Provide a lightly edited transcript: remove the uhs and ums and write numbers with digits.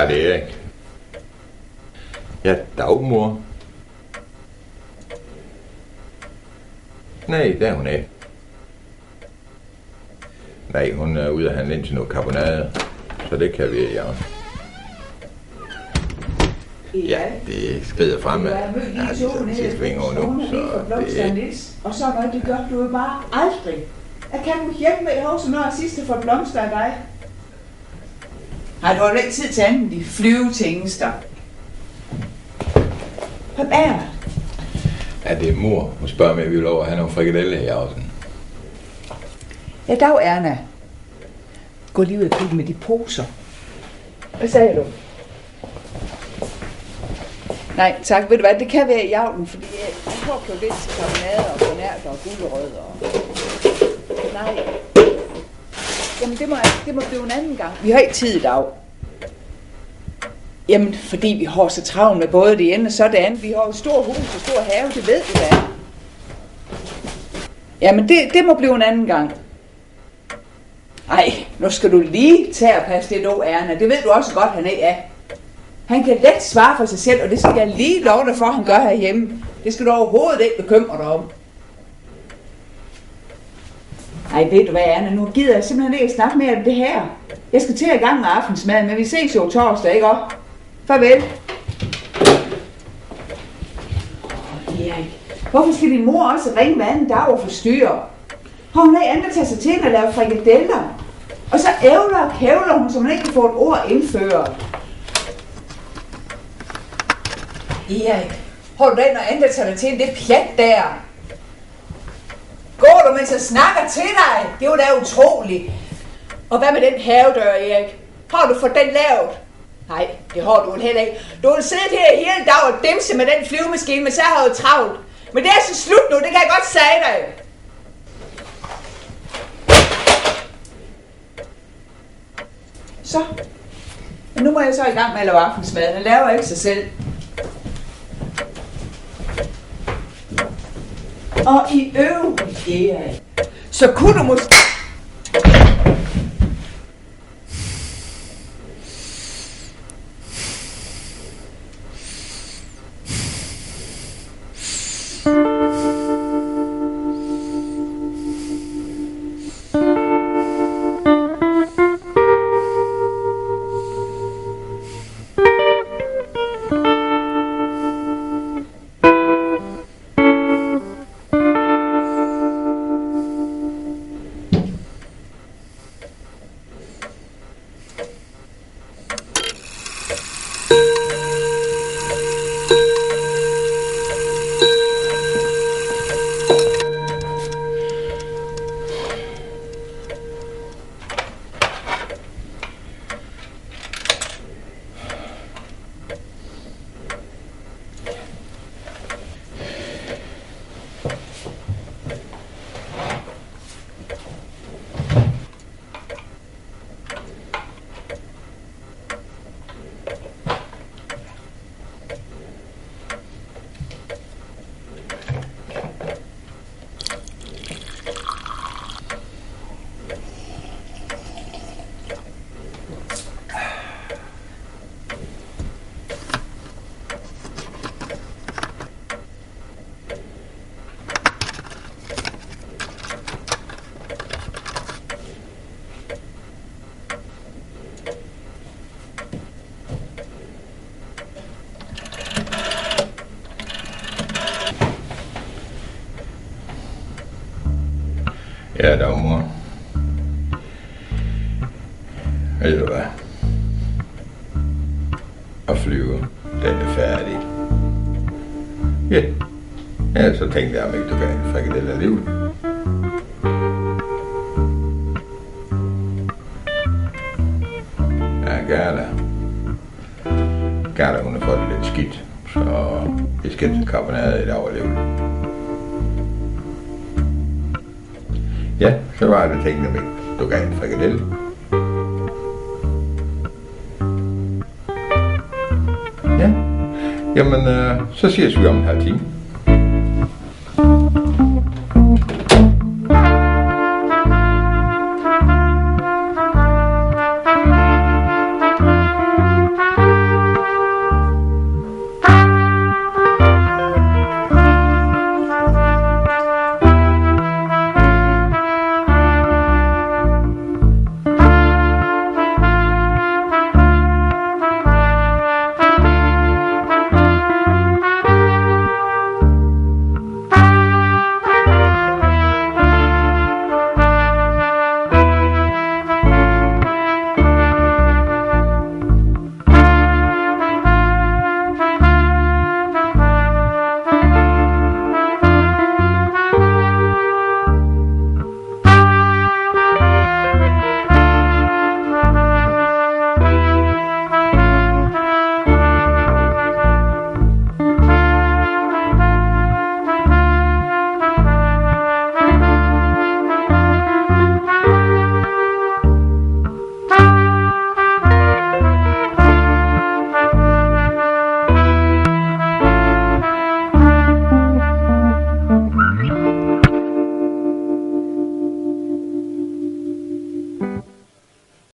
Ja, det er ikke. Ja, dagmor. Nej, det er hun ikke. Nej, hun er ude at handle ind til noget karbonade. Så det kan vi ikke, ja. Ja, det skrider fremad. Jeg har lige to nede, så hun er lige for blomster og så noget, det gør du jo bare aldrig. Jeg kan du hjælpe med i huset, når jeg sidst har fået blomster af dig? Har du ikke tid til andet de flyvetingester? Hvad er det? Ja, det er mor. Hun spørger mig, at vi vil lov at have nogle frikadeller i aften. Ja, dag Erna. Gå lige ud og kigge med de poser. Hvad sagde du? Nej, tak. Ved du hvad, det kan være i aften, fordi jeg får på lidt til karbonade og bonærter og gulerødder. Nej. Jamen, det må blive en anden gang. Vi har ikke tid i dag. Jamen, fordi vi har så travlt med både det ene og så det andet. Vi har jo stor hus og stor have, det ved du da. Jamen, det må blive en anden gang. Ej, nu skal du lige tage og passe det dog, Erna. Det ved du også godt, han ikke er. Han kan let svare for sig selv, og det skal jeg lige love dig for, at han gør herhjemme. Det skal du overhovedet ikke bekymre dig om. Ej, ved du hvad, Anna, nu gider jeg simpelthen ikke snakke mere om det her. Jeg skal til i gang med aftensmaden, men vi ses jo torsdag, ikke også? Farvel. Erik, hvorfor skal din mor også ringe hver anden dag og forstyrre? Har hun ikke andet tage sig til at lave frikadeller? Og så ævler og kævler hun, så man ikke kan få et ord indført. Erik, har du da noget andet at tage dig til det pjat der? Går du, mens jeg snakker til dig? Det er jo da utroligt. Og hvad med den havedør, Erik? Har du fået den lavet? Nej, det har du heller ikke. Du vil sidde her hele dag og dimse med den flyvemaskine, men så har jeg jo travlt. Men det er så slut nu, det kan jeg godt sige dig. Så. Men nu må jeg så i gang med at lave aftensmad. Den laver ikke sig selv. Og i øvrigt, Erik, så kunne du måske... Ja, dagmor. Ved du hvad? Og flyve, den er færdig. Ja. Ja, så tænkte jeg, om ikke du kan have frikadeller alligevel. Ja, Gerda, hun har fået det lidt skidt, så vi skal til karbonade i dag alligevel. Ja, så var det tænkt, om ikke du kan have en frikadelle. Ja, jamen, så ses vi om en halv time.